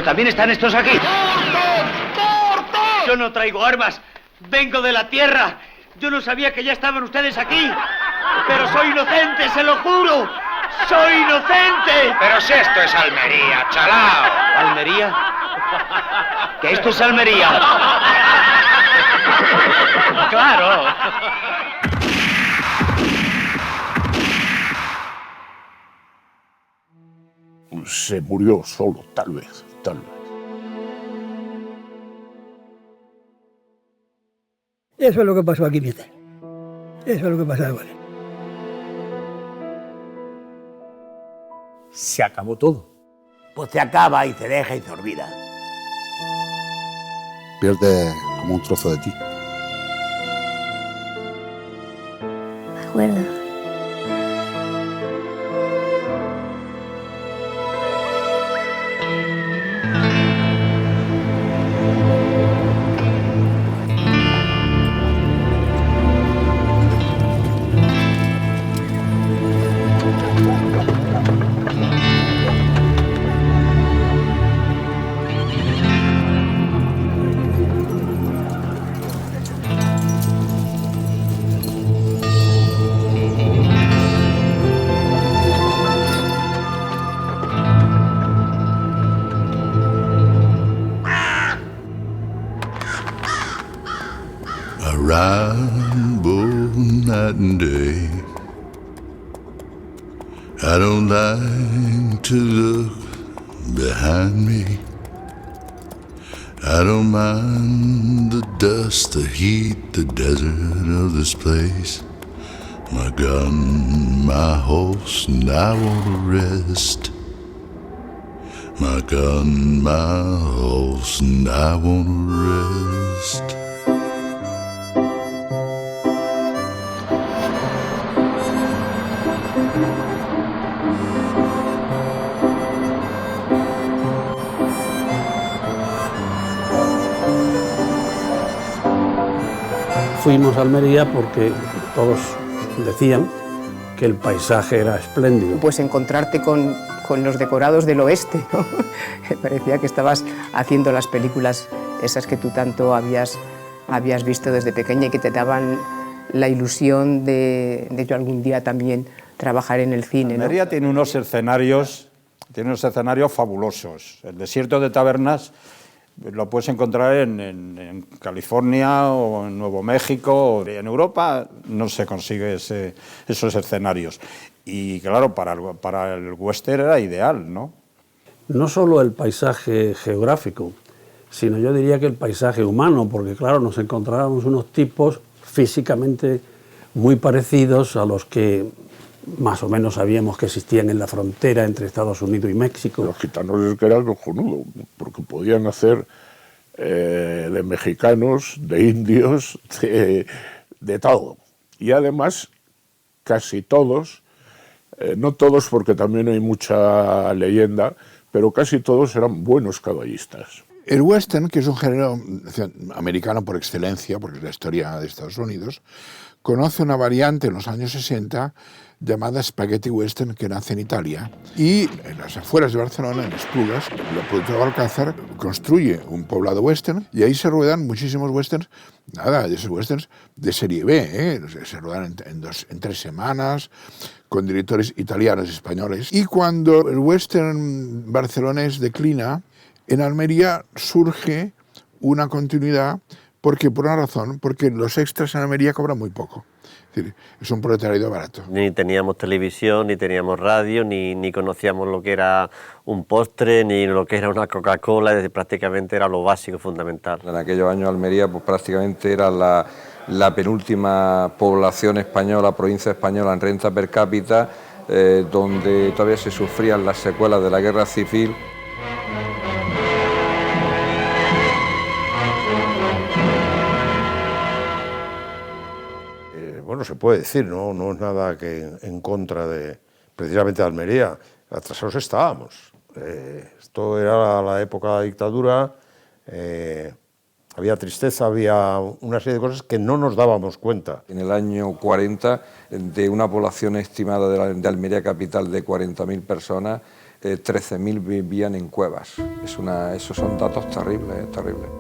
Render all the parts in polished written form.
también están estos aquí. ¡Cortos! Yo no traigo armas. Vengo de la tierra. Yo no sabía que ya estaban ustedes aquí. Pero soy inocente, se lo juro. ¡Soy inocente! Pero si esto es Almería, chalao. ¿Almería? ¿Que esto es Almería? ¡Claro! Se murió solo, tal vez, tal vez. Eso es lo que pasó aquí, mister. Eso es lo que pasó aquí. Se acabó todo. Pues se acaba y se deja y se olvida. Pierde como un trozo de ti. Me acuerdo. Rainbow night and day. I don't like to look behind me. I don't mind the dust, the heat, the desert of this place. My gun, my horse, and I wanna rest. My gun, my horse, and I wanna rest. Fuimos a Almería porque todos decían que el paisaje era espléndido. Pues encontrarte con los decorados del oeste, ¿no? Parecía que estabas haciendo las películas esas que tú tanto habías visto desde pequeña y que te daban la ilusión de yo algún día también trabajar en el cine, ¿no? Almería tiene unos escenarios fabulosos. El desierto de Tabernas lo puedes encontrar en California o en Nuevo México. En Europa no se consigue esos escenarios. Y claro, para el western era ideal, ¿no? No solo el paisaje geográfico, sino yo diría que el paisaje humano, porque claro, nos encontrábamos unos tipos físicamente muy parecidos a los que más o menos sabíamos que existían en la frontera entre Estados Unidos y México. Los gitanos es que eran cojonudo, porque podían hacer de mexicanos, de indios, de todo. Y además, casi todos, no todos porque también hay mucha leyenda, pero casi todos eran buenos caballistas. El western, que es un género americano por excelencia, porque es la historia de Estados Unidos, conoce una variante en los años 60 llamada Spaghetti Western, que nace en Italia, y en las afueras de Barcelona, en Esplugas, el productor Alcázar construye un poblado western y ahí se ruedan muchísimos westerns, de esos westerns de serie B, se ruedan en 3 semanas, con directores italianos y españoles. Y cuando el western barcelonés declina, en Almería surge una continuidad, porque por una razón, porque los extras en Almería cobran muy poco. Es un proletariado barato. Ni teníamos televisión, ni teníamos radio, ni conocíamos lo que era un postre, ni lo que era una Coca-Cola, es decir, prácticamente era lo básico, fundamental. En aquellos años Almería pues, prácticamente era la penúltima población española, provincia española en renta per cápita, donde todavía se sufrían las secuelas de la guerra civil. Bueno, se puede decir, no es nada que en contra de precisamente de Almería. Atrasados estábamos. Esto era la época de la dictadura, había tristeza, había una serie de cosas que no nos dábamos cuenta. En el año 40, de una población estimada de Almería capital de 40.000 personas, 13.000 vivían en cuevas. Esos son datos terribles, terribles.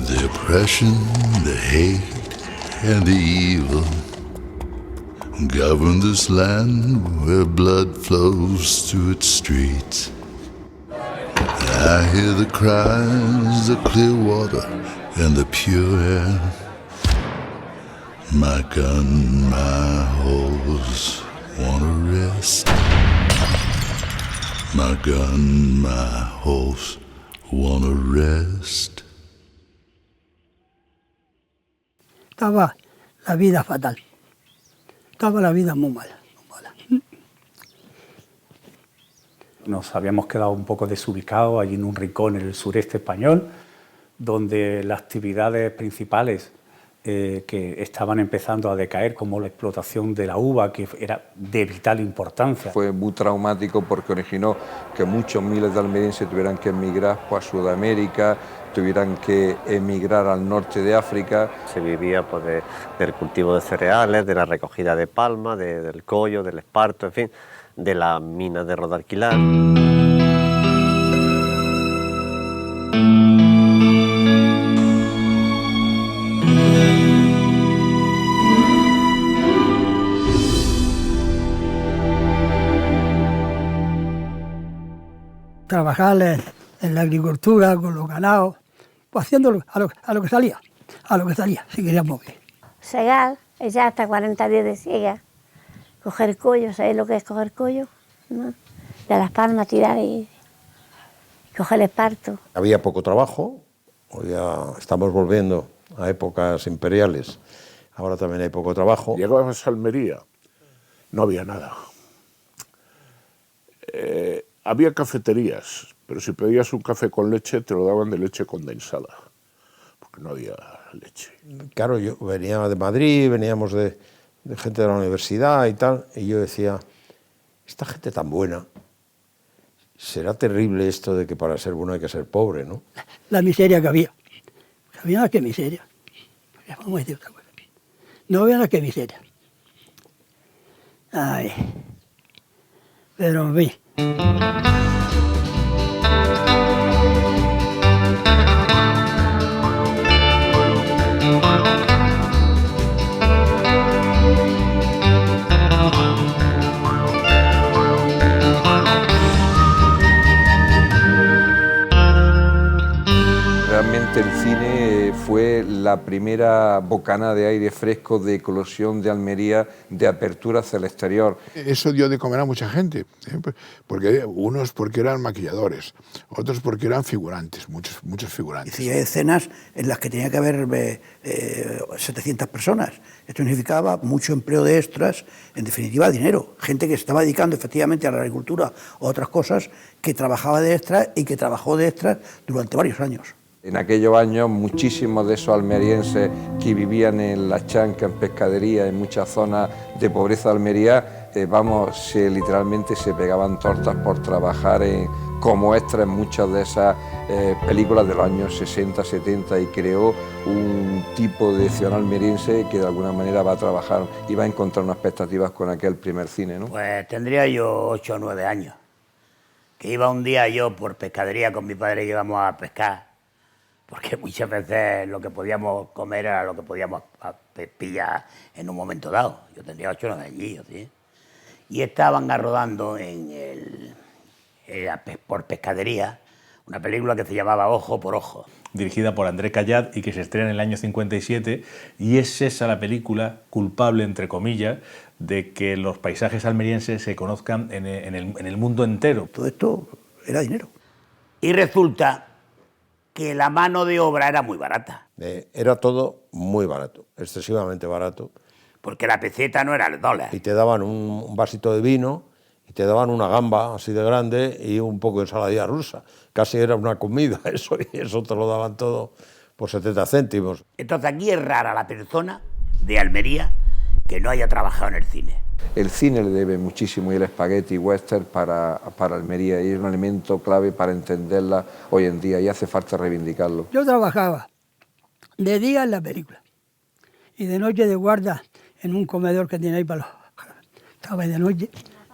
The oppression, the hate, and the evil govern this land where blood flows through its streets. I hear the cries of clear water and the pure air. My gun, my hose, wanna rest. My gun, my hose, wanna rest. Estaba la vida fatal. Estaba la vida muy mala, muy mala. Nos habíamos quedado un poco desubicados allí en un rincón en el sureste español, donde las actividades principales que estaban empezando a decaer, como la explotación de la uva, que era de vital importancia. Fue muy traumático porque originó que muchos miles de almerienses tuvieran que emigrar pues, a Sudamérica, tuvieran que emigrar al norte de África. Se vivía pues, del cultivo de cereales, de la recogida de palma, del collo, del esparto, en fin, de las minas de Rodalquilar. Trabajar en la agricultura, con los ganados, pues haciendo a lo que salía, si queríamos vivir. Segar, echar hasta 40 días de siega, coger collo, ¿sabéis lo que es coger collo? ¿No? De las palmas tirar y coger el esparto. Había poco trabajo, ya estamos volviendo a épocas imperiales, ahora también hay poco trabajo. Llegabas a Almería, no había nada. Había cafeterías, pero si pedías un café con leche, te lo daban de leche condensada, porque no había leche. Claro, yo venía de Madrid, veníamos de gente de la universidad y tal, y yo decía, esta gente tan buena, será terrible esto de que para ser bueno hay que ser pobre, ¿no? La miseria que había. Había qué miseria. Vamos a decir otra cosa. No había qué miseria. Ay. Pero en fin. Realmente el cine fue la primera bocana de aire fresco, de eclosión de Almería, de apertura hacia el exterior. Eso dio de comer a mucha gente, porque unos porque eran maquilladores, otros porque eran figurantes, muchos figurantes. Hacía escenas en las que tenía que haber 700 personas. Esto significaba mucho empleo de extras, en definitiva dinero. Gente que se estaba dedicando efectivamente a la agricultura o otras cosas, que trabajaba de extras y que trabajó de extras durante varios años. En aquellos años muchísimos de esos almerienses que vivían en la chanca, en pescadería, en muchas zonas de pobreza de Almería, literalmente se pegaban tortas por trabajar como extras en muchas de esas películas de los años 60, 70 y creó un tipo de ciudadano almeriense que de alguna manera va a trabajar y va a encontrar unas expectativas con aquel primer cine, ¿no? Pues tendría yo 8 o 9 años, que iba un día yo por pescadería con mi padre y íbamos a pescar, porque muchas veces lo que podíamos comer era lo que podíamos pillar en un momento dado. Yo tendría 8 o 9 años, ¿sí? y estaban rodando por Pescadería una película que se llamaba Ojo por Ojo. Dirigida por André Callat y que se estrena en el año 57, y es esa la película culpable, entre comillas, de que los paisajes almerienses se conozcan en el mundo entero. Todo esto era dinero. Y resulta que la mano de obra era muy barata. Era todo muy barato, excesivamente barato. Porque la peseta no era el dólar. Y te daban un vasito de vino, y te daban una gamba así de grande y un poco de ensaladilla rusa. Casi era una comida eso, y eso te lo daban todo por 70 céntimos. Entonces aquí es rara la persona de Almería que no haya trabajado en el cine. El cine le debe muchísimo, y el spaghetti western para Almería, y es un elemento clave para entenderla hoy en día, y hace falta reivindicarlo. Yo trabajaba de día en la película y de noche de guarda en un comedor que tiene ahí para los... Estaba de noche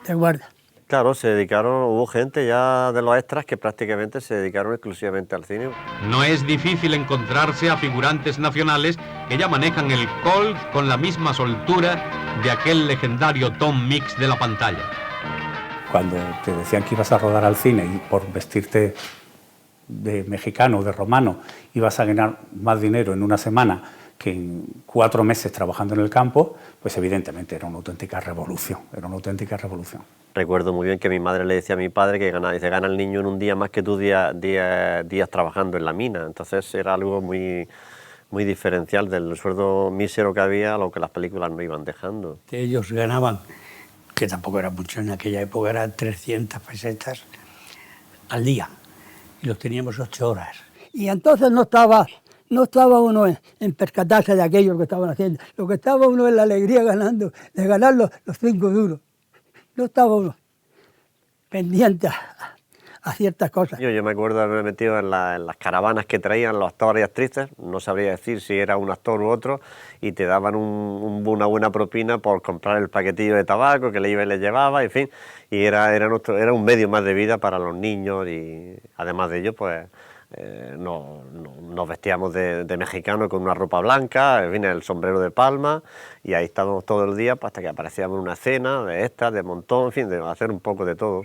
de guarda. Claro, hubo gente ya de los extras que prácticamente se dedicaron exclusivamente al cine. No es difícil encontrarse a figurantes nacionales que ya manejan el Colt con la misma soltura de aquel legendario Tom Mix de la pantalla. Cuando te decían que ibas a rodar al cine y por vestirte de mexicano o de romano ibas a ganar más dinero en una semana que en 4 meses trabajando en el campo, pues evidentemente era una auténtica revolución, Recuerdo muy bien que mi madre le decía a mi padre que gana el niño en un día más que tú días trabajando en la mina. Entonces era algo muy diferencial del sueldo mísero que había a lo que las películas no iban dejando. Ellos ganaban, que tampoco era mucho en aquella época, eran 300 pesetas al día, y los teníamos 8 horas. Y entonces no estaba uno en percatarse de aquello que estaban haciendo. Lo que estaba uno en la alegría de ganar los 5 duros. No estaba uno pendiente a ciertas cosas. Yo me acuerdo de haberme metido en las caravanas que traían los actores y actrices, no sabría decir si era un actor u otro, y te daban una buena propina por comprar el paquetillo de tabaco que le iba y le llevaba, en fin, y era un medio más de vida para los niños, y además de ello, pues nos vestíamos de mexicano con una ropa blanca, en fin, el sombrero de palma, y ahí estábamos todo el día hasta que aparecíamos en una cena de estas, de montón, en fin, de hacer un poco de todo.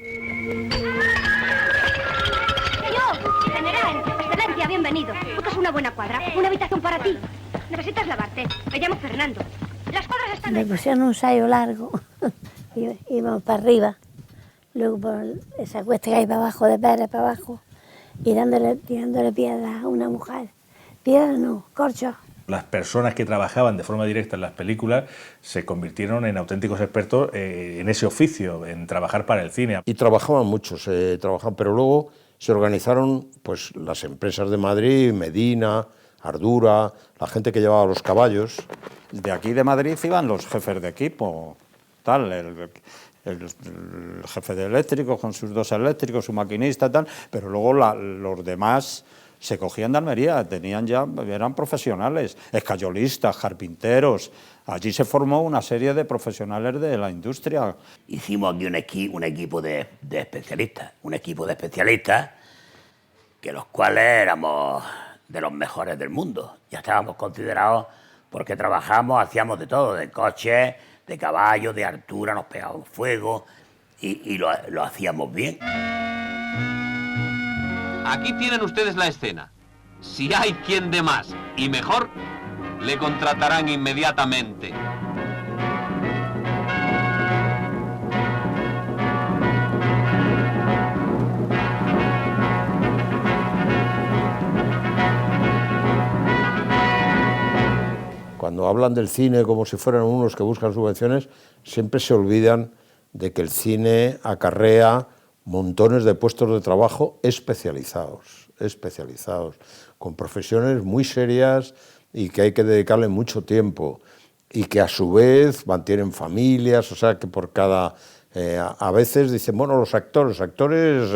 General, excelencia, bienvenido. Buscas una buena cuadra, una habitación para ti. Necesitas lavarte. Me llamo Fernando. Las cuadras están... Me pusieron un sayo largo, íbamos para arriba, luego por esa cuesta que hay para abajo, de Pérez para abajo, y tirándole piedras a una mujer. Piedras no, corchos. Las personas que trabajaban de forma directa en las películas se convirtieron en auténticos expertos en ese oficio, en trabajar para el cine. Y trabajaban muchos, pero luego se organizaron pues las empresas de Madrid, Medina, Ardura, la gente que llevaba los caballos. De aquí de Madrid iban los jefes de equipo, tal, el jefe de eléctricos con sus 2 eléctricos, su maquinista, tal, pero luego los demás se cogían de Almería, eran profesionales, escayolistas, carpinteros. Allí se formó una serie de profesionales de la industria. Hicimos aquí un equipo de especialistas, que los cuales éramos de los mejores del mundo. Ya estábamos considerados porque trabajamos, hacíamos de todo, de coches, de caballos, de altura, nos pegábamos fuego y lo hacíamos bien. Aquí tienen ustedes la escena. Si hay quien dé más y mejor, le contratarán inmediatamente. Cuando hablan del cine como si fueran unos que buscan subvenciones, siempre se olvidan de que el cine acarrea montones de puestos de trabajo especializados, con profesiones muy serias y que hay que dedicarle mucho tiempo, y que a su vez mantienen familias, o sea que por cada... a veces dicen, bueno, los actores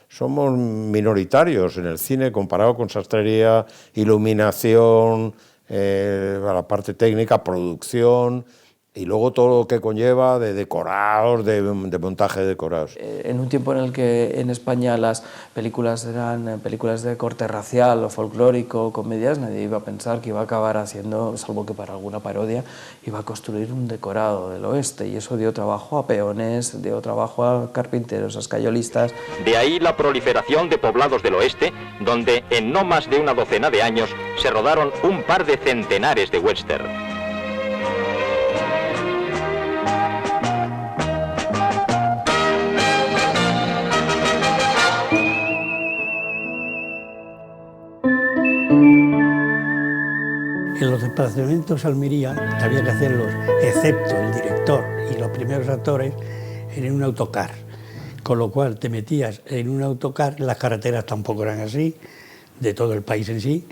somos minoritarios en el cine comparado con sastrería, iluminación, la parte técnica, producción, Y luego todo lo que conlleva de decorados, de montaje de decorados. En un tiempo en el que en España las películas eran películas de corte racial o folclórico, comedias, nadie iba a pensar que iba a acabar haciendo, salvo que para alguna parodia, iba a construir un decorado del oeste. Y eso dio trabajo a peones, dio trabajo a carpinteros, a escayolistas. De ahí la proliferación de poblados del oeste, donde en no más de una docena de años se rodaron un par de centenares de western. En los desplazamientos a Almería había que hacerlos, excepto el director y los primeros actores, en un autocar. Con lo cual te metías en un autocar, las carreteras tampoco eran así, de todo el país en sí,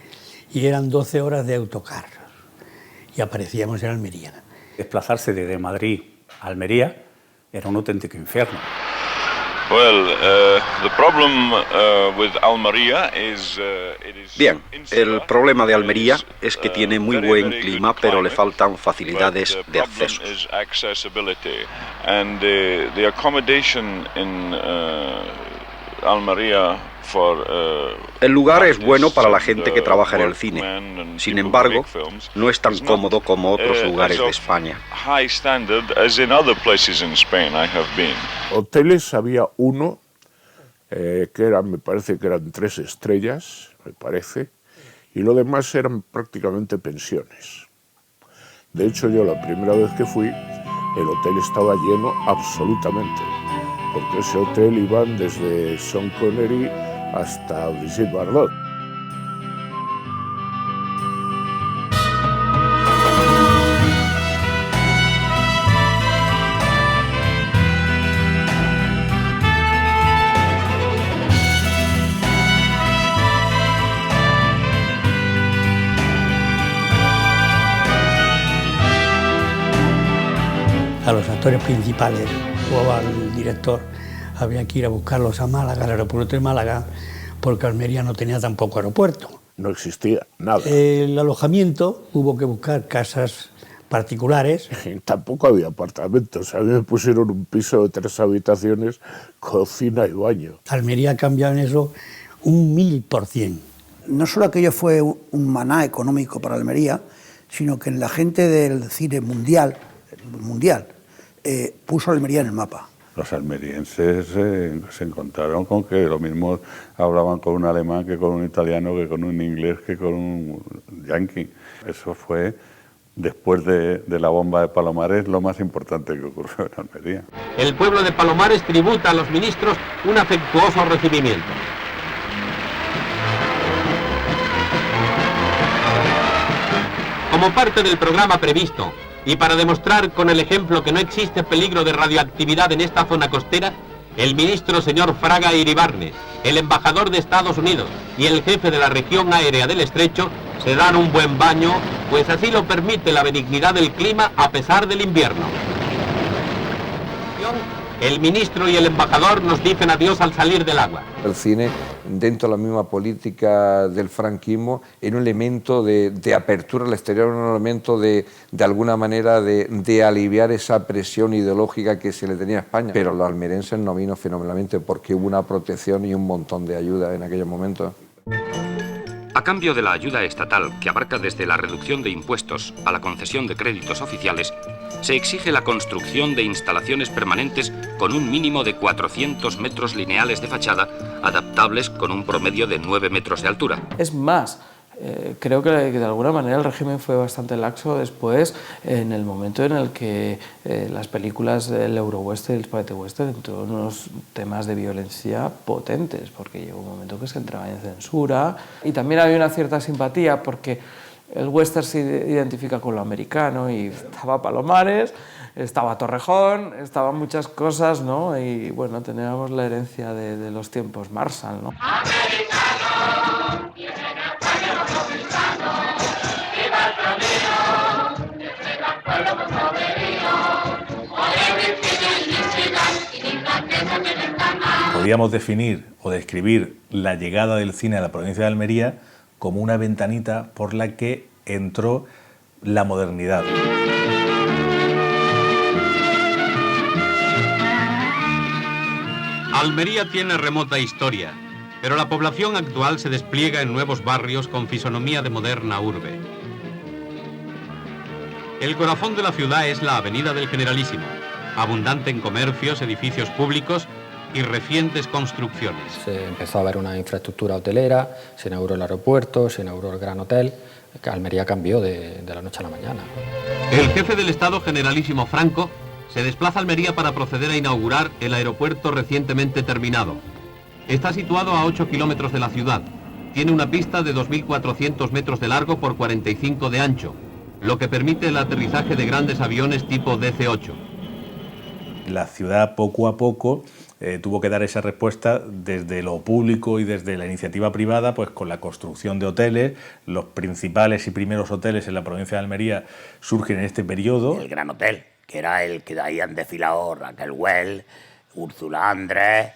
y eran 12 horas de autocar. Y aparecíamos en Almería. Desplazarse desde Madrid a Almería era un auténtico infierno. Bien, el problema de Almería es que tiene muy buen clima, pero le faltan facilidades de acceso. El lugar es bueno para la gente que trabaja en el cine. Sin embargo, no es tan cómodo como otros lugares de España. Hoteles había uno que me parece que eran 3 estrellas, me parece, y lo demás eran prácticamente pensiones. De hecho, yo la primera vez que fui, el hotel estaba lleno absolutamente, porque ese hotel iban desde Sean Connery hasta Brigitte Bardot. A los actores principales o al director había que ir a buscarlos a Málaga, al aeropuerto de Málaga, porque Almería no tenía tampoco aeropuerto. No existía nada. El alojamiento hubo que buscar casas particulares. Tampoco había apartamentos. A mí me pusieron un piso de 3 habitaciones, cocina y baño. Almería ha cambiado en eso un 1000%. No solo aquello fue un maná económico para Almería, sino que la gente del cine mundial puso a Almería en el mapa. Los almerienses se encontraron con que lo mismo hablaban con un alemán que con un italiano, que con un inglés, que con un yanqui. Eso fue, después de la bomba de Palomares, lo más importante que ocurrió en Almería. El pueblo de Palomares tributa a los ministros un afectuoso recibimiento. Como parte del programa previsto, y para demostrar con el ejemplo que no existe peligro de radioactividad en esta zona costera, el ministro señor Fraga Iribarne, el embajador de Estados Unidos y el jefe de la región aérea del Estrecho se dan un buen baño, pues así lo permite la benignidad del clima a pesar del invierno. El ministro y el embajador nos dicen adiós al salir del agua. El cine, dentro de la misma política del franquismo, era un elemento de apertura al exterior, un elemento de alguna manera de aliviar esa presión ideológica que se le tenía a España. Pero los almerenses no vino fenomenalmente porque hubo una protección y un montón de ayuda en aquellos momentos. A cambio de la ayuda estatal, que abarca desde la reducción de impuestos a la concesión de créditos oficiales, se exige la construcción de instalaciones permanentes con un mínimo de 400 metros lineales de fachada, adaptables con un promedio de 9 metros de altura. Es más, creo que de alguna manera el régimen fue bastante laxo después, en el momento en el que las películas del Eurowestern y el Spaghetti Western entró en unos temas de violencia potentes, porque llegó un momento que se entraba en censura y también había una cierta simpatía porque el western se identifica con lo americano y estaba Palomares, estaba Torrejón, estaban muchas cosas, ¿no? Y bueno, teníamos la herencia de los tiempos Marshall, ¿no? Podríamos definir o describir la llegada del cine a la provincia de Almería como una ventanita por la que entró la modernidad. Almería tiene remota historia, pero la población actual se despliega en nuevos barrios con fisonomía de moderna urbe. El corazón de la ciudad es la Avenida del Generalísimo, abundante en comercios, edificios públicos y recientes construcciones. Se empezó a ver una infraestructura hotelera, se inauguró el aeropuerto, se inauguró el Gran Hotel. Almería cambió de la noche a la mañana. El jefe del Estado, Generalísimo Franco, se desplaza a Almería para proceder a inaugurar el aeropuerto recientemente terminado. Está situado a 8 kilómetros de la ciudad. Tiene una pista de 2.400 metros de largo por 45 de ancho, lo que permite el aterrizaje de grandes aviones tipo DC-8. La ciudad poco a poco tuvo que dar esa respuesta desde lo público y desde la iniciativa privada, pues con la construcción de hoteles. Los principales y primeros hoteles en la provincia de Almería surgen en este periodo. El Gran Hotel, que era el que de ahí han desfilado Raquel Well, Úrsula Andrés,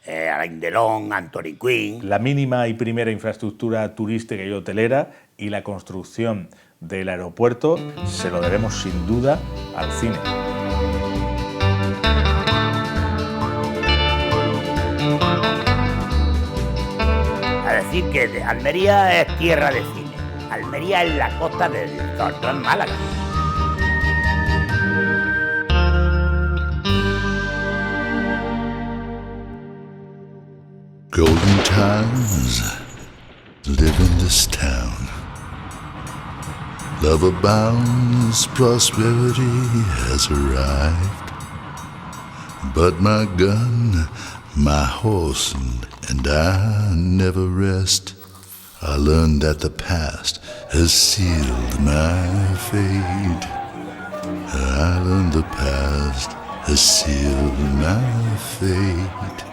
Alain Delon, Anthony Quinn. La mínima y primera infraestructura turística y hotelera y la construcción del aeropuerto se lo debemos sin duda al cine. A decir que Almería es tierra de cine. Almería es la costa del sol, no es Málaga. Golden times live in this town. Love abounds, prosperity has arrived. But my gun, my horse, and I never rest. I learned that the past has sealed my fate. I learned the past has sealed my fate.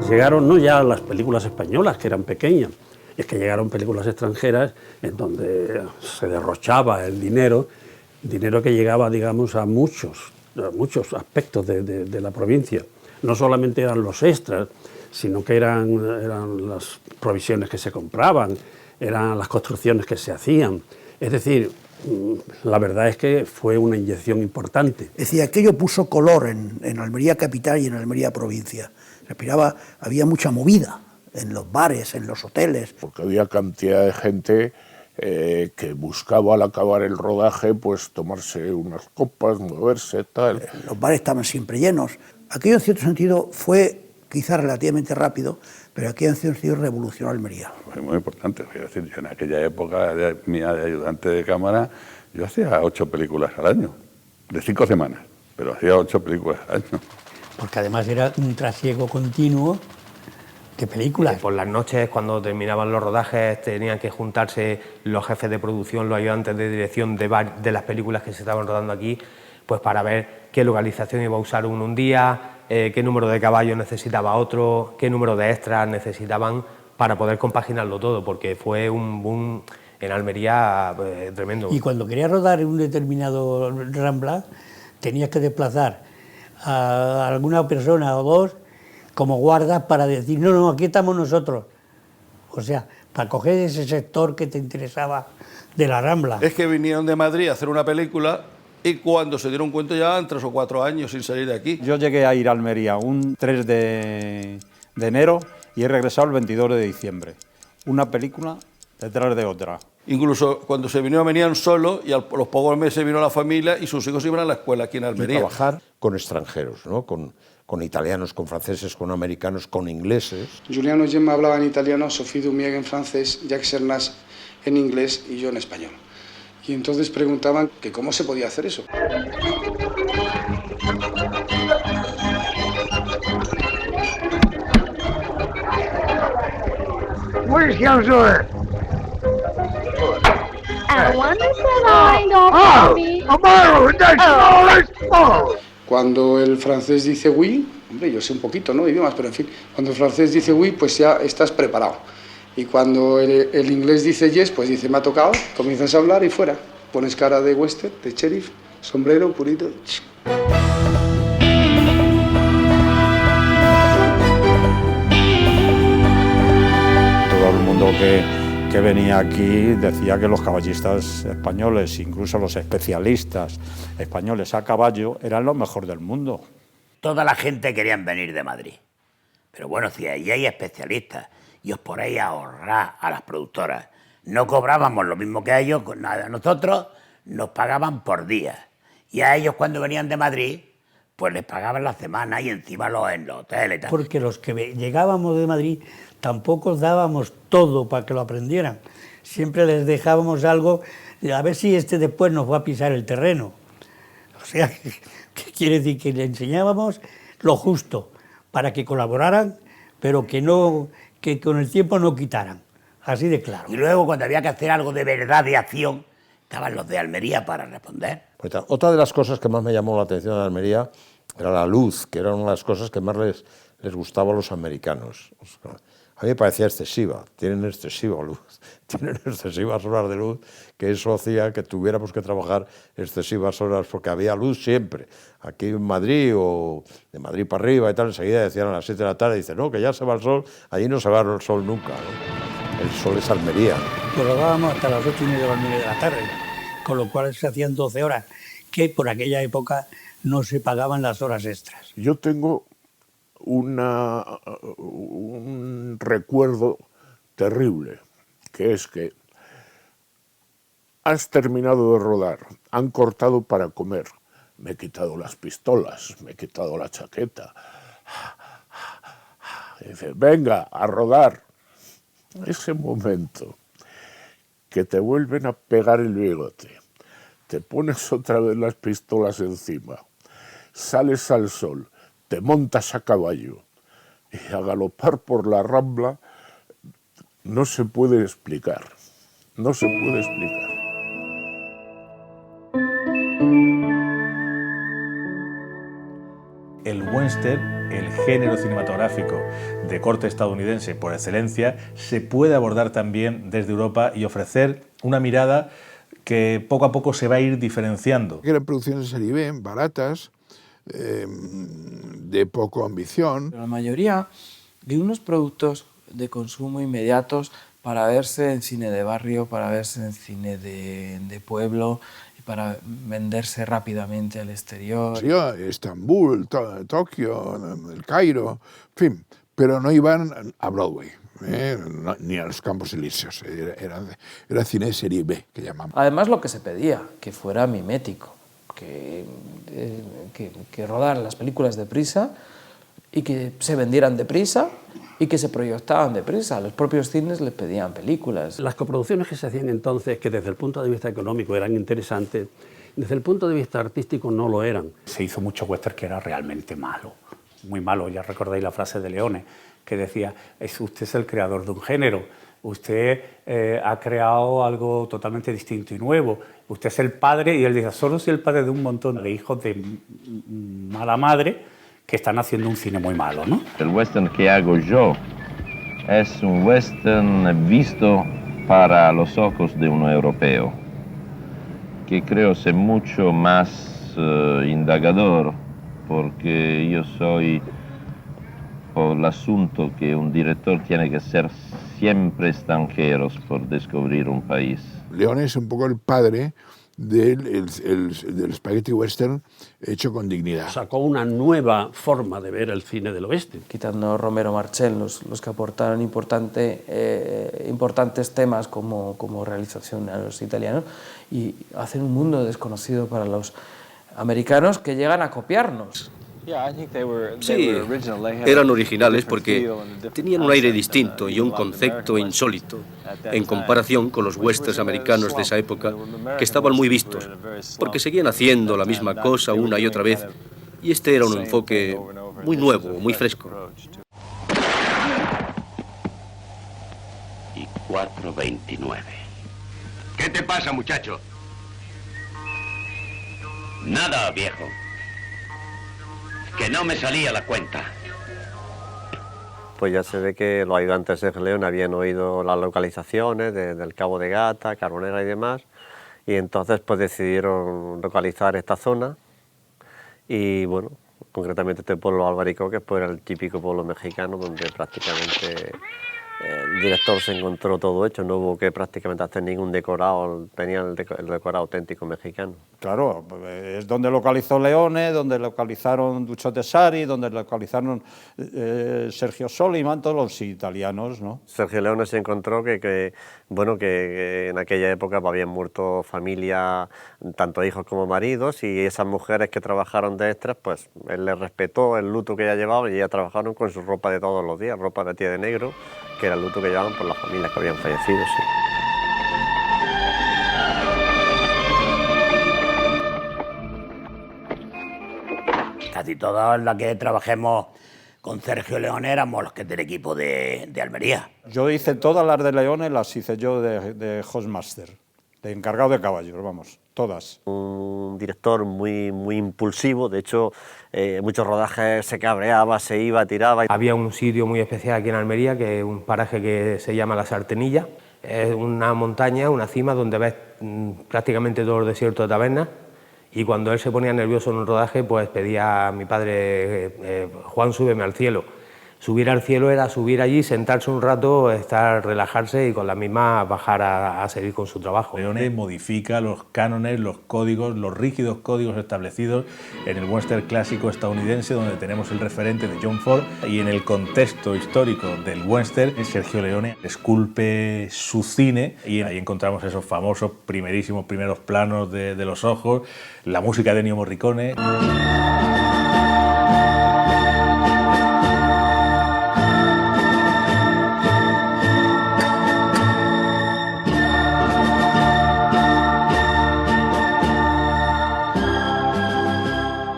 Llegaron no ya las películas españolas, que eran pequeñas, es que llegaron películas extranjeras en donde se derrochaba el dinero que llegaba, digamos, a muchos aspectos de la provincia. No solamente eran los extras, sino que eran las provisiones que se compraban, eran las construcciones que se hacían. Es decir, la verdad es que fue una inyección importante. Es decir, aquello puso color en Almería capital y en Almería provincia. Respiraba, había mucha movida en los bares, en los hoteles. Porque había cantidad de gente que buscaba al acabar el rodaje pues tomarse unas copas, moverse, tal. Los bares estaban siempre llenos. Aquello en cierto sentido fue quizás relativamente rápido, pero aquello en cierto sentido revolucionó Almería. Fue muy importante, es decir, yo en aquella época mía de ayudante de cámara, yo hacía 8 películas al año, de 5 semanas, pero hacía 8 películas al año. Porque además era un trasiego continuo de películas. Por las noches, cuando terminaban los rodajes, tenían que juntarse los jefes de producción, los ayudantes de dirección de las películas que se estaban rodando aquí, pues para ver qué localización iba a usar uno un día, qué número de caballos necesitaba otro, qué número de extras necesitaban para poder compaginarlo todo, porque fue un boom en Almería tremendo. Y cuando querías rodar en un determinado Rambla, tenías que desplazar a alguna persona o dos como guardas para decir, no, aquí estamos nosotros. O sea, para coger ese sector que te interesaba de la Rambla. Es que vinieron de Madrid a hacer una película y cuando se dieron cuenta ya llevaban 3 o 4 años sin salir de aquí. Yo llegué a ir a Almería un 3 de enero y he regresado el 22 de diciembre. Una película detrás de otra. Incluso cuando se vinieron, venían solos y a los pocos meses vino la familia y sus hijos iban a la escuela aquí en Almería. Y trabajar con extranjeros, ¿no? Con italianos, con franceses, con americanos, con ingleses. Giuliano Gemma hablaba en italiano, Sophie Dumieg en francés, Jacques Cernas en inglés y yo en español. Y entonces preguntaban que cómo se podía hacer eso. Cuando el francés dice oui, hombre, yo sé un poquito, ¿no? Idiomas, pero en fin, cuando el francés dice oui, pues ya estás preparado. Y cuando el inglés dice yes, pues dice me ha tocado, comienzas a hablar y fuera. Pones cara de western, de sheriff, sombrero, purito. Todo el mundo que venía aquí decía que los caballistas españoles, incluso los especialistas españoles a caballo, eran los mejores del mundo. Toda la gente quería venir de Madrid. Pero bueno, si ahí hay especialistas y os ponéis a ahorrar a las productoras, no cobrábamos lo mismo que a ellos, nada. Nosotros nos pagaban por día. Y a ellos cuando venían de Madrid, pues les pagaban la semana y encima en los hoteles y tal. Porque los que llegábamos de Madrid tampoco dábamos todo para que lo aprendieran. Siempre les dejábamos algo, a ver si después nos va a pisar el terreno. O sea, ¿qué quiere decir? Que le enseñábamos lo justo para que colaboraran, pero que con el tiempo no quitaran. Así de claro. Y luego, cuando había que hacer algo de verdad, de acción, estaban los de Almería para responder. Pues otra de las cosas que más me llamó la atención de Almería era la luz, que era una de las cosas que más les gustaba a los americanos. A mí me parecía excesiva, tienen excesiva luz, tienen excesivas horas de luz, que eso hacía que tuviéramos que trabajar excesivas horas, porque había luz siempre. Aquí en Madrid, o de Madrid para arriba y tal, enseguida decían a las 7 de la tarde, dicen, no, que ya se va el sol, allí no se va el sol nunca, ¿no? El sol es Almería. Pues rodábamos hasta las 8:30 o las 9 de la tarde, con lo cual se hacían 12 horas, que por aquella época no se pagaban las horas extras. Yo tengo un recuerdo terrible, que es que has terminado de rodar, han cortado para comer, me he quitado las pistolas, me he quitado la chaqueta, y dices, venga, a rodar. Ese momento que te vuelven a pegar el bigote, te pones otra vez las pistolas encima, sales al sol, te montas a caballo y a galopar por la Rambla, no se puede explicar, no se puede explicar. El western, el género cinematográfico de corte estadounidense por excelencia, se puede abordar también desde Europa y ofrecer una mirada que poco a poco se va a ir diferenciando. Eran producciones de serie B, baratas, de poco ambición. La mayoría de unos productos de consumo inmediatos para verse en cine de barrio, para verse en cine de pueblo y para venderse rápidamente al exterior. Sí, Estambul, Tokio, el Cairo, en fin, pero no iban a Broadway. Ni a los Campos Elíseos, era cine de serie B, que llamamos. Además, lo que se pedía, que fuera mimético, que rodaran las películas deprisa y que se vendieran deprisa y que se proyectaban deprisa. Los propios cines les pedían películas. Las coproducciones que se hacían entonces, que desde el punto de vista económico eran interesantes, desde el punto de vista artístico no lo eran. Se hizo mucho western que era realmente malo, muy malo. Ya recordáis la frase de Leone, que decía, usted es el creador de un género, usted ha creado algo totalmente distinto y nuevo, usted es el padre, y él dice, solo soy el padre de un montón de hijos de mala madre que están haciendo un cine muy malo, ¿no? El western que hago yo es un western visto para los ojos de un europeo, que creo ser mucho más indagador, porque yo soy por el asunto que un director tiene que ser siempre extranjero por descubrir un país. Leone es un poco el padre del spaghetti western hecho con dignidad. Sacó una nueva forma de ver el cine del oeste. Quitando Romero Marchel, los que aportaron importantes temas como realización a los italianos, y hacen un mundo desconocido para los americanos que llegan a copiarnos. Sí, eran originales porque tenían un aire distinto y un concepto insólito en comparación con los westerns americanos de esa época, que estaban muy vistos, porque seguían haciendo la misma cosa una y otra vez, y este era un enfoque muy nuevo, muy fresco. Y 4:29. ¿Qué te pasa, muchacho? Nada, viejo. Que no me salía la cuenta. Pues ya se ve que los ayudantes de León habían oído las localizaciones del Cabo de Gata, Carbonera y demás, y entonces pues decidieron localizar esta zona, y bueno, concretamente este pueblo Albaricoques pues era el típico pueblo mexicano donde prácticamente el director se encontró todo hecho, no hubo que prácticamente hacer ningún decorado, tenía el decorado auténtico mexicano. Claro, es donde localizó Leone, donde localizaron Duccio Tesari, donde localizaron Sergio Soliman, todos los italianos, ¿no? Sergio Leone se encontró que en aquella época habían muerto familia, tanto hijos como maridos, y esas mujeres que trabajaron de extras, pues él les respetó el luto que ella llevaba y ellas trabajaron con su ropa de todos los días, ropa vestida de negro, que era el luto que llevaban por las familias que habían fallecido, sí. Casi todas las que trabajemos con Sergio Leone éramos los que del equipo de Almería. Yo hice todas las de Leone, las hice yo de hostmaster, de encargado de caballos, vamos, todas. Un director muy impulsivo, de hecho, muchos rodajes se cabreaba, se iba, tiraba. Había un sitio muy especial aquí en Almería, que es un paraje que se llama La Sartenilla. Es una montaña, una cima donde ves prácticamente todo el desierto de tabernas. Y cuando él se ponía nervioso en un rodaje, pues pedía a mi padre, Juan, súbeme al cielo. Subir al cielo era subir allí, sentarse un rato, relajarse y con la misma bajar a seguir con su trabajo. Leone modifica los cánones, los códigos, los rígidos códigos establecidos en el western clásico estadounidense, donde tenemos el referente de John Ford, y en el contexto histórico del western, Sergio Leone esculpe su cine y ahí encontramos esos famosos primeros planos de los ojos, la música de Ennio Morricone.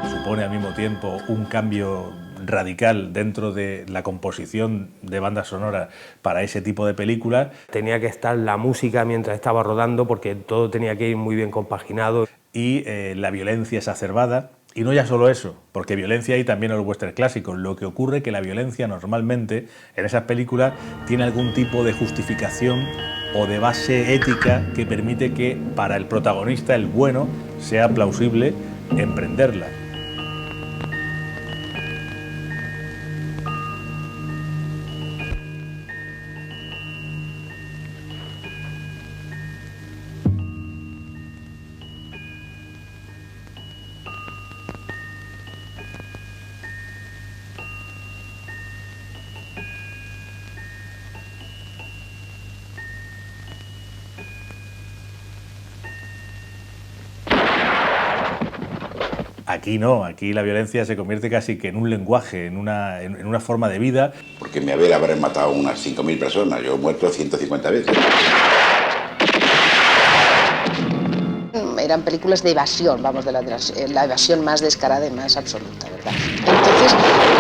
Supone al mismo tiempo un cambio radical dentro de la composición de bandas sonoras para ese tipo de películas. Tenía que estar la música mientras estaba rodando porque todo tenía que ir muy bien compaginado. Y la violencia exacerbada. Y no ya solo eso, porque violencia hay también en los western clásicos. Lo que ocurre es que la violencia normalmente en esas películas tiene algún tipo de justificación o de base ética que permite que para el protagonista, el bueno, sea plausible emprenderla. Aquí no, aquí la violencia se convierte casi que en un lenguaje, en una forma de vida. Porque me habrán matado unas 5.000 personas, yo he muerto 150 veces. Eran películas de evasión, vamos, de la evasión más descarada y más absoluta, ¿verdad? Entonces,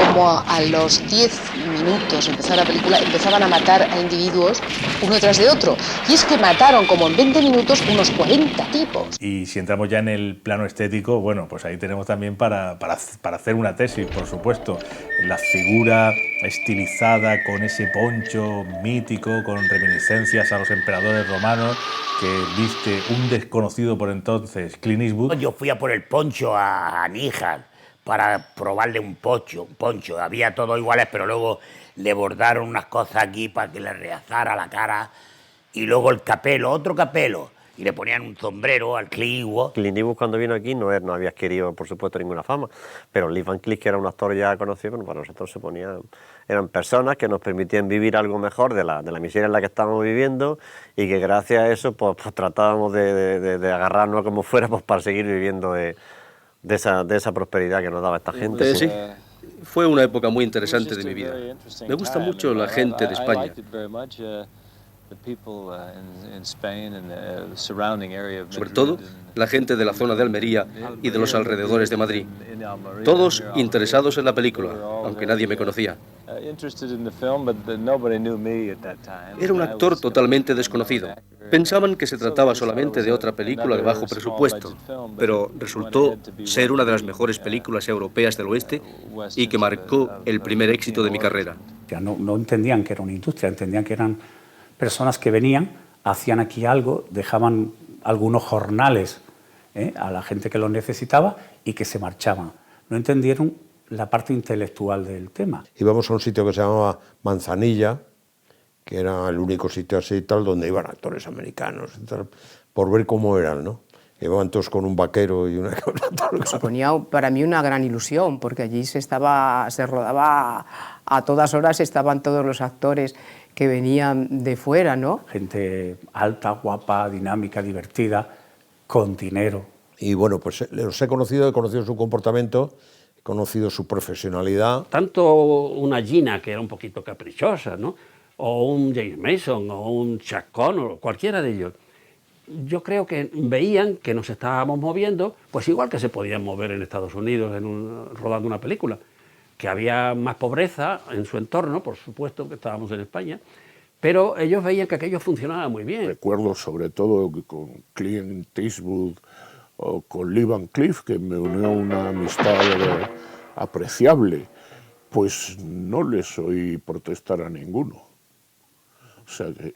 como a los 10 minutos de empezar la película, empezaban a matar a individuos uno tras de otro. Y es que mataron como en 20 minutos unos 40 tipos. Y si entramos ya en el plano estético, bueno, pues ahí tenemos también para hacer una tesis, por supuesto. La figura estilizada con ese poncho mítico, con reminiscencias a los emperadores romanos, que viste un desconocido por entonces, Clint Eastwood. Yo fui a por el poncho a Níjar para probarle un poncho. Había todos iguales, pero luego le bordaron unas cosas aquí para que le realzara la cara. Y luego el capelo, otro capelo. Y le ponían un sombrero al Clint Eastwood. Clint Eastwood cuando vino aquí no había adquirido, por supuesto, ninguna fama, pero Lee Van Cleef, que era un actor ya conocido, bueno, para nosotros eran personas que nos permitían vivir algo mejor de la miseria en la que estábamos viviendo y que gracias a eso pues tratábamos de agarrarnos como fuera pues, para seguir viviendo de esa prosperidad que nos daba esta gente. Sí, fue una época muy interesante de mi vida. Me gusta mucho la gente de España. Sobre todo, la gente de la zona de Almería y de los alrededores de Madrid. Todos interesados en la película, aunque nadie me conocía. Era un actor totalmente desconocido. Pensaban que se trataba solamente de otra película de bajo presupuesto, pero resultó ser una de las mejores películas europeas del oeste y que marcó el primer éxito de mi carrera. No entendían que era una industria, entendían que eran personas que venían, hacían aquí algo, dejaban algunos jornales a la gente que los necesitaba y que se marchaban. No entendieron la parte intelectual del tema. Íbamos a un sitio que se llamaba Manzanilla, que era el único sitio así y tal donde iban actores americanos y tal, por ver cómo eran, ¿no? Iban todos con un vaquero y una cabra. Suponía para mí una gran ilusión, porque allí se rodaba a todas horas, estaban todos los actores que venían de fuera, ¿no? Gente alta, guapa, dinámica, divertida, con dinero. Y bueno, pues los he conocido su comportamiento, he conocido su profesionalidad. Tanto una Gina, que era un poquito caprichosa, ¿no? O un James Mason, o un Chuck Connor, cualquiera de ellos. Yo creo que veían que nos estábamos moviendo, pues igual que se podían mover en Estados Unidos rodando una película, que había más pobreza en su entorno, por supuesto que estábamos en España, pero ellos veían que aquello funcionaba muy bien. Recuerdo sobre todo que con Clint Eastwood o con Lee Van Cleef, que me unió una amistad apreciable, pues no les oí protestar a ninguno. O sea, que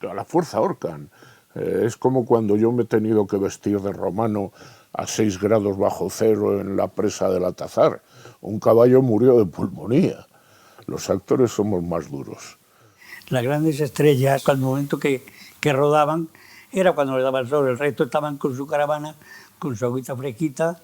a la fuerza ahorcan. Es como cuando yo me he tenido que vestir de romano a 6 grados bajo cero en la presa del Atazar. Un caballo murió de pulmonía. Los actores somos más duros. Las grandes estrellas, al momento que rodaban, era cuando le daba el sol. El resto estaban con su caravana, con su agüita fresquita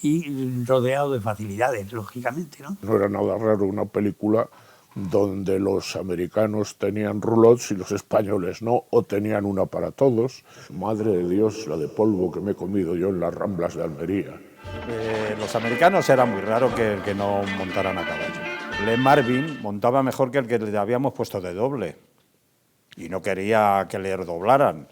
y rodeado de facilidades, lógicamente, ¿no? No era nada raro una película donde los americanos tenían roulots y los españoles no, o tenían una para todos. Madre de Dios, la de polvo que me he comido yo en las Ramblas de Almería. Los americanos era muy raro que no montaran a caballo. Lee Marvin montaba mejor que el que le habíamos puesto de doble y no quería que le doblaran.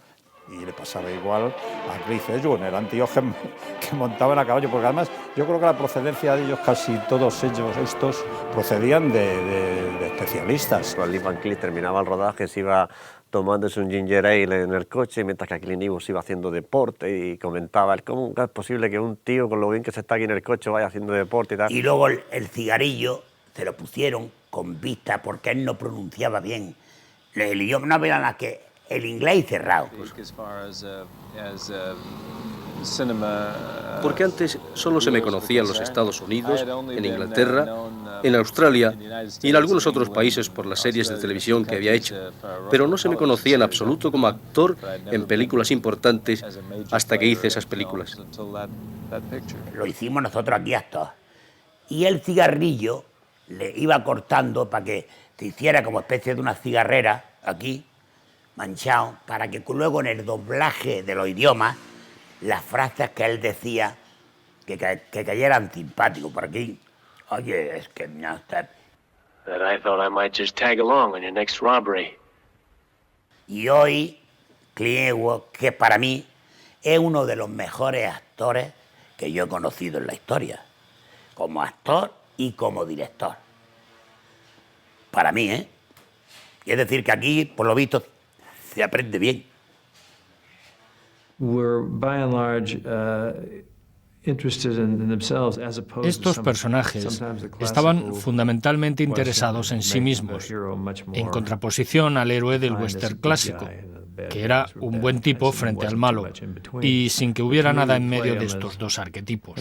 Y le pasaba igual a Cliff Eastwood, eran tíos que montaban a caballo, porque además yo creo que la procedencia de ellos, casi todos ellos estos, procedían de especialistas. Cuando Lee Van Cleef terminaba el rodaje, se iba tomándose un ginger ale en el coche, mientras que Clint Eastwood se iba haciendo deporte y comentaba, ¿cómo es posible que un tío con lo bien que se está aquí en el coche vaya haciendo deporte y tal? Y luego el cigarrillo se lo pusieron con vista porque él no pronunciaba bien el idioma, no vean la que el inglés cerrado. Porque antes solo se me conocía en los Estados Unidos, en Inglaterra, en Australia y en algunos otros países por las series de televisión que había hecho, pero no se me conocía en absoluto como actor en películas importantes hasta que hice esas películas. Lo hicimos nosotros aquí actos. Y el cigarrillo le iba cortando para que se hiciera como especie de una cigarrera aquí, manchado, para que luego en el doblaje de los idiomas las frases que él decía que cayeran simpáticos por aquí. Oye, es que no está... That I thought I might just tag along on your next robbery. Y hoy, Clint Eastwood, que para mí es uno de los mejores actores que yo he conocido en la historia, como actor y como director. Para mí, ¿eh? Y es decir, que aquí, por lo visto, se aprende bien. Estos personajes estaban fundamentalmente interesados en sí mismos, en contraposición al héroe del western clásico, que era un buen tipo frente al malo, y sin que hubiera nada en medio de estos dos arquetipos.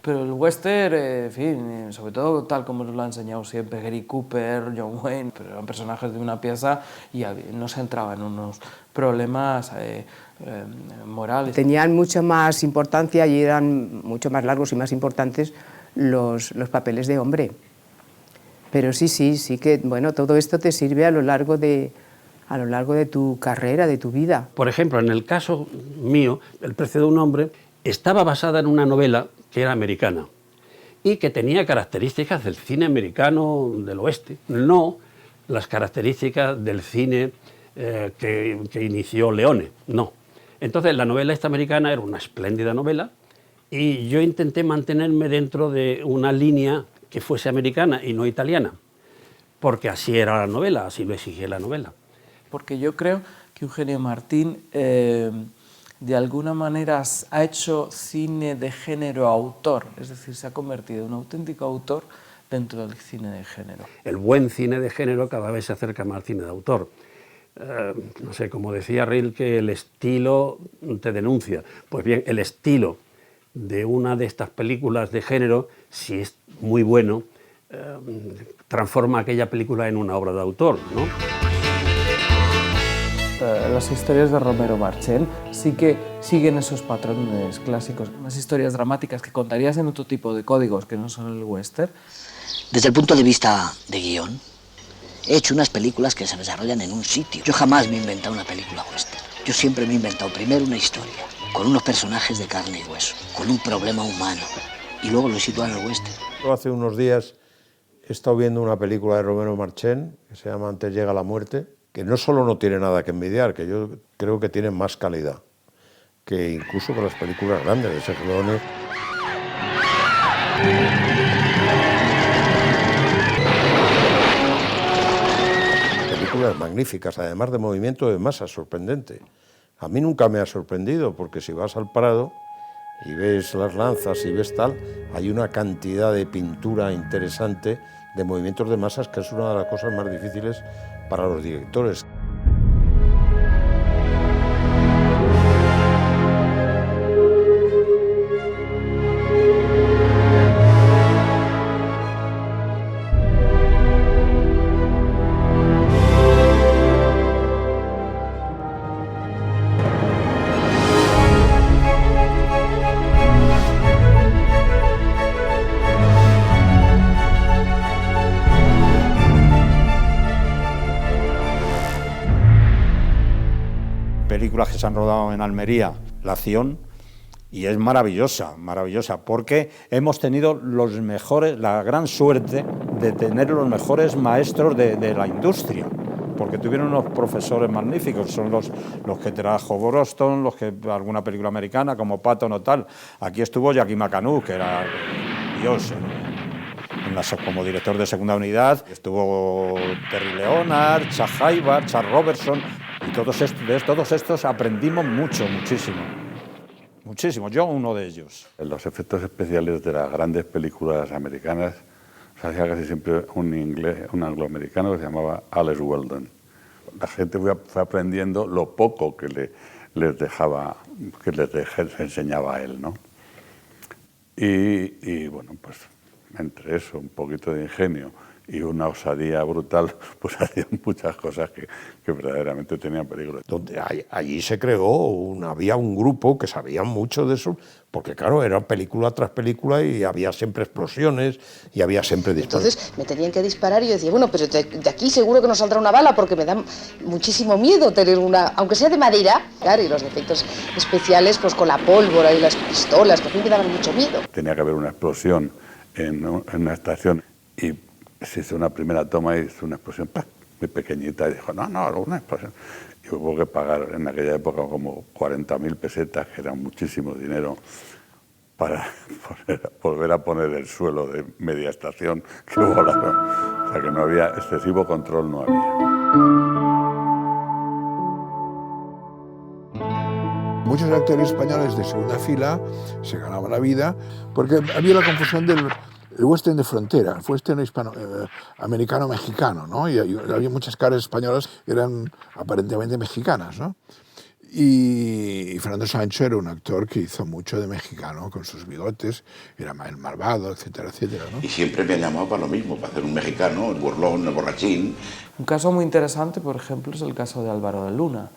Pero el western, en fin, sobre todo tal como nos lo ha enseñado siempre Gary Cooper, John Wayne, pero eran personajes de una pieza y no se entraba en unos problemas morales. Tenían mucha más importancia y eran mucho más largos y más importantes los papeles de hombre. Pero sí que, bueno, todo esto te sirve a lo largo de tu carrera, de tu vida. Por ejemplo, en el caso mío, El precio de un hombre estaba basada en una novela que era americana y que tenía características del cine americano del oeste, no las características del cine que inició Leone, no. Entonces, la novela esta americana era una espléndida novela y yo intenté mantenerme dentro de una línea que fuese americana y no italiana, porque así era la novela, así lo exigía la novela. Porque yo creo que Eugenio Martín de alguna manera ha hecho cine de género autor, es decir, se ha convertido en un auténtico autor dentro del cine de género. El buen cine de género cada vez se acerca más al cine de autor. No sé, como decía Rilke, el estilo te denuncia. Pues bien, el estilo de una de estas películas de género, si es muy bueno, transforma aquella película en una obra de autor, ¿no? Las historias de Romero Marchén sí que siguen esos patrones clásicos, unas historias dramáticas que contarías en otro tipo de códigos que no son el western. Desde el punto de vista de guión, he hecho unas películas que se desarrollan en un sitio. Yo jamás me he inventado una película western. Yo siempre me he inventado primero una historia, con unos personajes de carne y hueso, con un problema humano, y luego lo he situado en el western. Hace unos días he estado viendo una película de Romero Marchén, que se llama Antes llega la muerte, que no solo no tiene nada que envidiar, que yo creo que tiene más calidad que incluso con las películas grandes de Sergio Leone. Películas magníficas, además de movimiento de masa, sorprendente. A mí nunca me ha sorprendido, porque si vas al Prado y ves las lanzas y ves tal, hay una cantidad de pintura interesante de movimientos de masas que es una de las cosas más difíciles para los directores. Películas que se han rodado en Almería, La Acción, y es maravillosa, maravillosa, porque hemos tenido los mejores, la gran suerte de tener los mejores maestros de la industria, porque tuvieron unos profesores magníficos, son los que trajo Broston, los que alguna película americana como Patton o tal. Aquí estuvo Jackie McAnuff, que era Dios como director de segunda unidad, estuvo Terry Leonard, Chad Hayward, Chad Robertson, y de todos estos aprendimos muchísimo. Yo uno de ellos. Los efectos especiales de las grandes películas americanas se hacía casi siempre un angloamericano que se llamaba Alex Weldon. La gente fue aprendiendo lo poco que les enseñaba a él, ¿no? Y bueno, pues entre eso, un poquito de ingenio y una osadía brutal, pues hacían muchas cosas que verdaderamente tenían peligro. Donde allí se creó, había un grupo que sabía mucho de eso, porque claro, era película tras película y había siempre explosiones y había siempre disparos. Entonces me tenían que disparar y yo decía, bueno, pero de aquí seguro que no saldrá una bala porque me da muchísimo miedo tener una, aunque sea de madera, claro, y los efectos especiales pues con la pólvora y las pistolas, que a mí me daban mucho miedo. Tenía que haber una explosión en una estación y se hizo una primera toma y hizo una explosión muy pequeñita y dijo, no, una explosión. Y hubo que pagar en aquella época como 40.000 pesetas, que era muchísimo dinero, para volver a poner el suelo de media estación que volaron. O sea que no había excesivo control, no había. Muchos actores españoles de segunda fila se ganaban la vida porque había la confusión del western de frontera, el western americano-mexicano, ¿no? Y había muchas caras españolas que eran aparentemente mexicanas, ¿no? Y Fernando Sancho era un actor que hizo mucho de mexicano con sus bigotes, era el malvado, etcétera, etcétera, ¿no? Y siempre me han llamado para lo mismo, para hacer un mexicano, el burlón, el borrachín. Un caso muy interesante, por ejemplo, es el caso de Álvaro de Luna.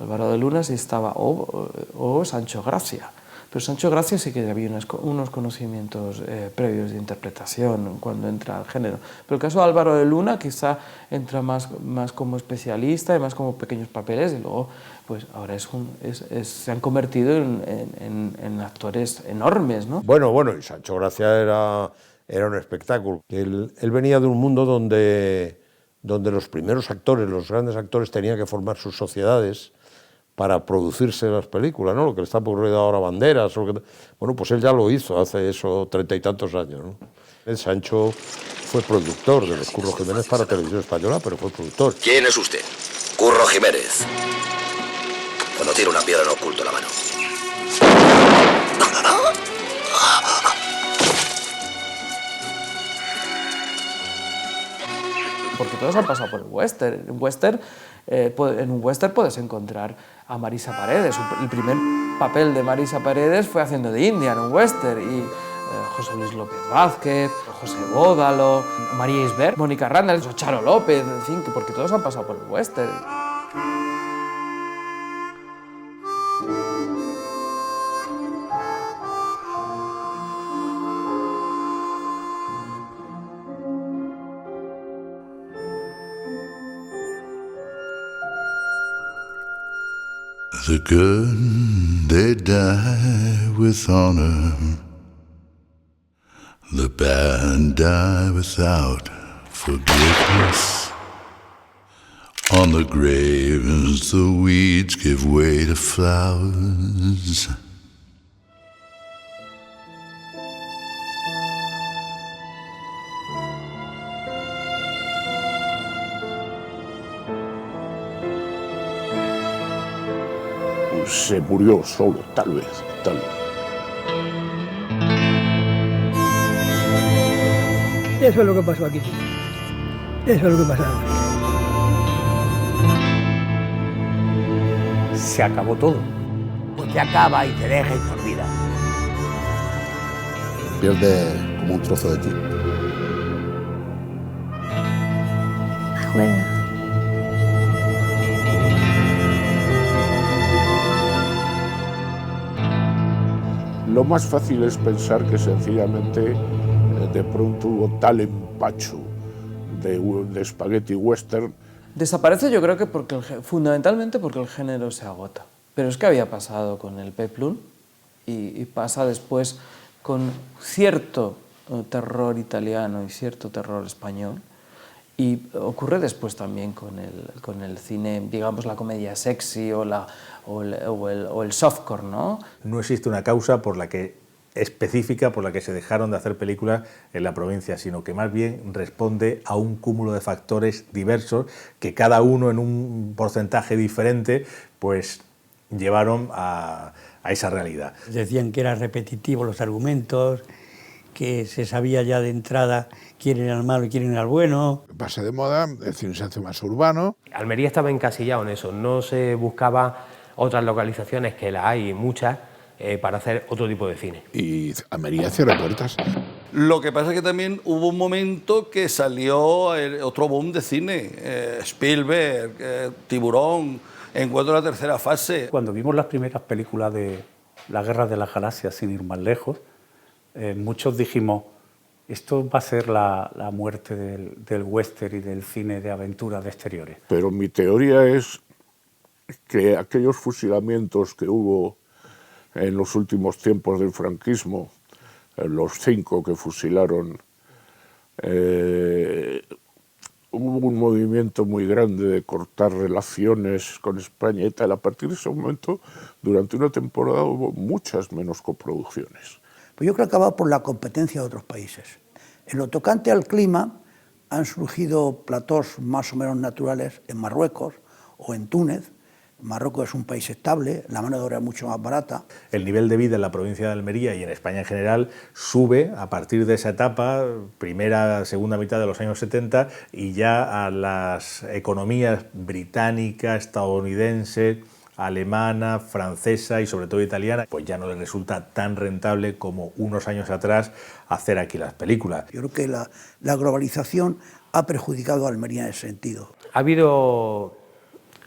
Álvaro de Luna sí estaba, o Sancho Gracia. Pero Sancho Gracia sí que había unos conocimientos previos de interpretación cuando entra al género. Pero el caso de Álvaro de Luna quizá entra más como especialista y más como pequeños papeles y luego pues ahora se han convertido en actores enormes, ¿no? Bueno, y Sancho Gracia era un espectáculo. Él venía de un mundo donde los primeros actores, los grandes actores tenían que formar sus sociedades para producirse las películas, ¿no? Lo que le está ocurriendo ahora a Banderas. Bueno, pues él ya lo hizo hace 30 y tantos años, ¿no? El Sancho fue productor de los Curro Jiménez para Televisión Española, pero fue productor. ¿Quién es usted? Curro Jiménez. Cuando tiene una piedra no oculto la mano. Porque todos han pasado por el western. En un western puedes encontrar a Marisa Paredes. El primer papel de Marisa Paredes fue haciendo de India en un western. Y José Luis López Vázquez, José Bódalo, María Isbert, Mónica Randall, Charo López, en fin, porque todos han pasado por el western. The good, they die with honor. The bad die without forgiveness. On the graves, the weeds give way to flowers. Se murió solo, tal vez, tal vez. Eso es lo que pasó aquí. Eso es lo que pasó. Se acabó todo. Pues se acaba y te deja y te olvida. Pierde como un trozo de ti. Juega. Lo más fácil es pensar que sencillamente de pronto hubo tal empacho de spaghetti western. Desaparece yo creo que fundamentalmente porque el género se agota. Pero es que había pasado con el peplum y pasa después con cierto terror italiano y cierto terror español. Y ocurre después también con el cine, digamos, la comedia sexy o el softcore, ¿no? No existe una causa específica por la que se dejaron de hacer películas en la provincia, sino que más bien responde a un cúmulo de factores diversos que cada uno en un porcentaje diferente pues llevaron a esa realidad. Decían que eran repetitivos los argumentos, que se sabía ya de entrada quién era el malo y quién era el bueno. Pasa de moda, el cine se hace más urbano. Almería estaba encasillado en eso, no se buscaba otras localizaciones, que las hay muchas, para hacer otro tipo de cine. Y Almería cierra puertas. Lo que pasa es que también hubo un momento que salió otro boom de cine, Spielberg, Tiburón, Encuentro en la tercera fase. Cuando vimos las primeras películas de la Guerra de las Galaxias, sin ir más lejos, muchos dijimos, esto va a ser la muerte del western y del cine de aventura de exteriores. Pero mi teoría es que aquellos fusilamientos que hubo en los últimos tiempos del franquismo, los 5 que fusilaron, hubo un movimiento muy grande de cortar relaciones con España y tal. A partir de ese momento, durante una temporada hubo muchas menos coproducciones. Pues yo creo que acaba por la competencia de otros países. En lo tocante al clima, han surgido platós más o menos naturales en Marruecos o en Túnez. Marruecos es un país estable, la mano de obra es mucho más barata. El nivel de vida en la provincia de Almería y en España en general sube a partir de esa etapa, primera, segunda mitad de los años 70, y ya a las economías británica, estadounidense, alemana, francesa y sobre todo italiana, pues ya no les resulta tan rentable como unos años atrás hacer aquí las películas. Yo creo que la globalización ha perjudicado a Almería en ese sentido. Ha habido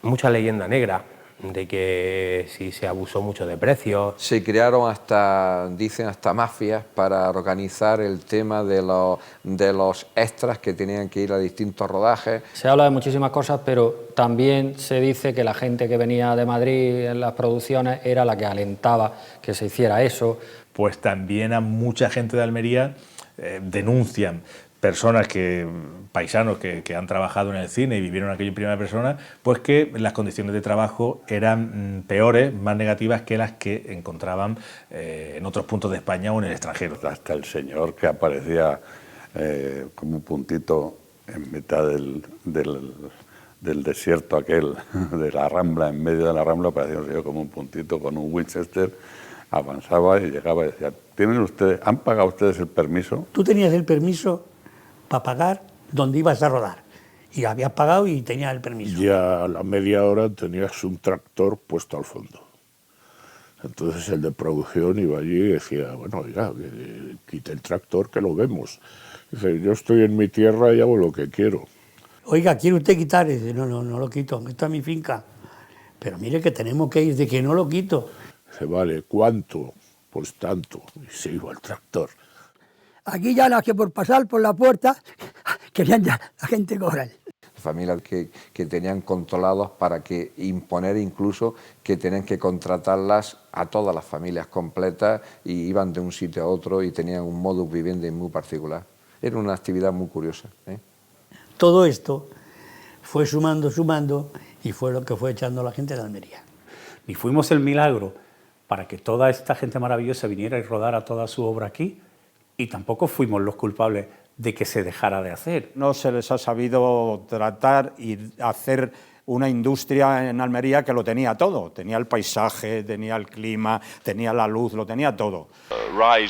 mucha leyenda negra de que si se abusó mucho de precios. Se crearon dicen hasta mafias para organizar el tema de los extras que tenían que ir a distintos rodajes. Se habla de muchísimas cosas, pero también se dice que la gente que venía de Madrid en las producciones era la que alentaba que se hiciera eso. Pues también a mucha gente de Almería denuncian personas paisanos que han trabajado en el cine y vivieron aquello en primera persona, pues que las condiciones de trabajo eran peores, más negativas que las que encontraban en otros puntos de España o en el extranjero. Hasta el señor que aparecía como un puntito en mitad del desierto aquel, de la Rambla, en medio de la Rambla, aparecía un señor como un puntito con un Winchester, avanzaba y llegaba y decía, ¿han pagado ustedes el permiso? Tú tenías el permiso para pagar donde ibas a rodar. Y habías pagado y tenías el permiso. Ya a la media hora tenías un tractor puesto al fondo. Entonces el de producción iba allí y decía, bueno, oiga, que quite el tractor que lo vemos. Dice, yo estoy en mi tierra y hago lo que quiero. Oiga, ¿quiere usted quitar? Y dice, no lo quito, esta es mi finca. Pero mire que tenemos que ir, de que no lo quito. Dice, vale, ¿cuánto? Pues tanto. Y se iba el tractor. Aquí ya las que por pasar por la puerta querían ya la gente cobrar. Familias que tenían controlados para que imponer incluso que tenían que contratarlas a todas las familias completas y iban de un sitio a otro y tenían un modus vivendi muy particular. Era una actividad muy curiosa. Todo esto fue sumando y fue lo que fue echando a la gente de Almería. Ni fuimos el milagro para que toda esta gente maravillosa viniera y rodara toda su obra aquí, y tampoco fuimos los culpables de que se dejara de hacer. No se les ha sabido tratar y hacer una industria en Almería que lo tenía todo. Tenía el paisaje, tenía el clima, tenía la luz, lo tenía todo.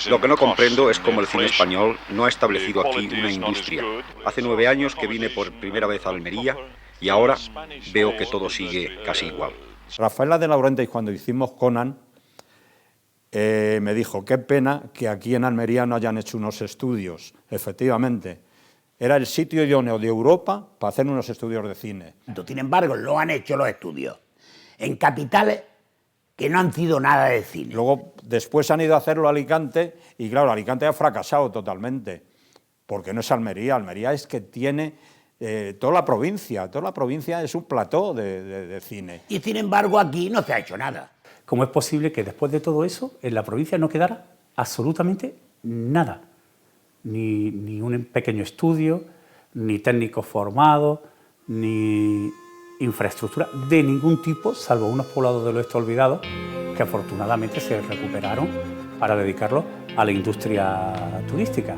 Lo que no comprendo es cómo el cine español no ha establecido aquí una industria. Hace 9 años que vine por primera vez a Almería y ahora veo que todo sigue casi igual. Rafaela de Laurentiis, cuando hicimos Conan, me dijo, qué pena que aquí en Almería no hayan hecho unos estudios. Efectivamente, era el sitio idóneo de Europa para hacer unos estudios de cine. Sin embargo, lo han hecho los estudios en capitales que no han sido nada de cine. Luego, después han ido a hacerlo a Alicante, y claro, Alicante ha fracasado totalmente, porque no es Almería. Almería es que tiene toda la provincia es un plató de cine. Y sin embargo, aquí no se ha hecho nada. ¿Cómo es posible que después de todo eso en la provincia no quedara absolutamente nada? Ni un pequeño estudio, ni técnicos formados, ni infraestructura de ningún tipo, salvo unos poblados del oeste olvidados que afortunadamente se recuperaron para dedicarlos a la industria turística.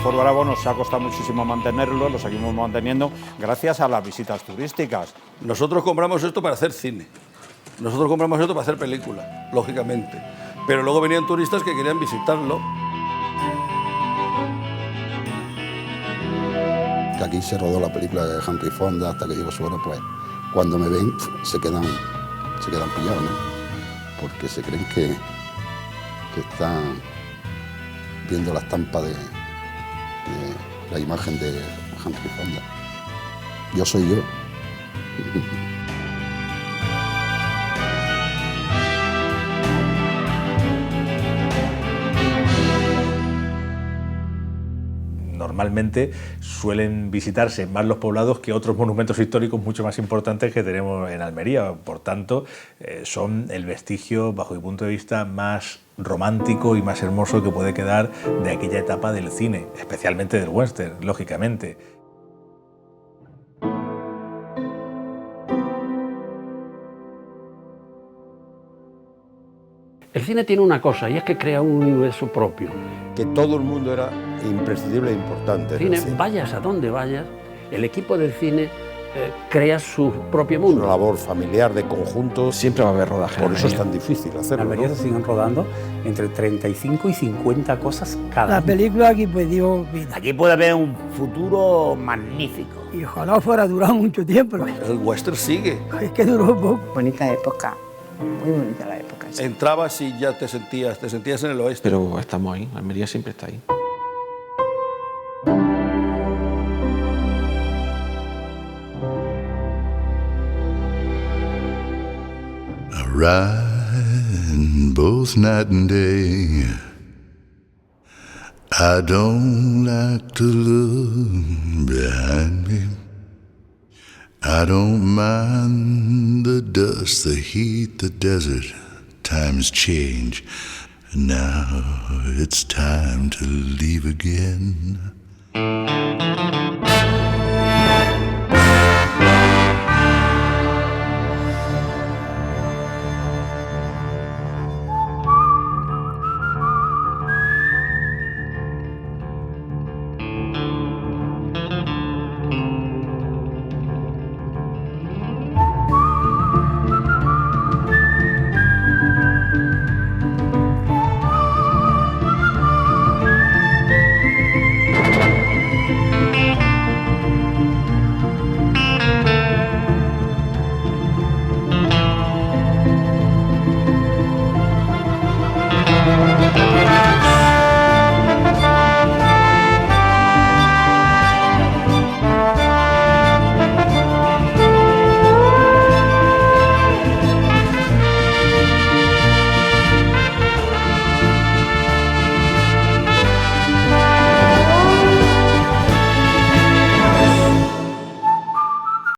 Foro Bravo nos ha costado muchísimo mantenerlo, lo seguimos manteniendo gracias a las visitas turísticas. Nosotros compramos esto para hacer cine, nosotros compramos esto para hacer películas, lógicamente, pero luego venían turistas que querían visitarlo. Que aquí se rodó la película de Henry Fonda hasta que llegó su hora, pues cuando me ven se quedan pillados, ¿no? Porque se creen que están viendo la estampa de la imagen de Henry Fonda. Yo soy yo. Normalmente suelen visitarse más los poblados que otros monumentos históricos mucho más importantes que tenemos en Almería. Por tanto, son el vestigio, bajo mi punto de vista, más romántico y más hermoso que puede quedar de aquella etapa del cine, especialmente del western, lógicamente. El cine tiene una cosa, y es que crea un universo propio. Que todo el mundo era imprescindible e importante. Cine, vayas a donde vayas, el equipo del cine crea su propio mundo. Una labor familiar, de conjunto. Siempre va a haber rodaje. Por eso es tan difícil hacerlo. En Almería se siguen rodando entre 35 y 50 cosas cada La año. película aquí pues dio vida. Aquí puede haber un futuro magnífico. Y ojalá fuera durado mucho tiempo. El western sigue. Es que duró poco. Bonita época, muy bonita la época. Sí. Entrabas y ya te sentías en el oeste. Pero estamos ahí, Almería siempre está ahí. I ride both night and day. I don't like to look behind me. I don't mind the dust, the heat, the desert. Times change, and now it's time to leave again.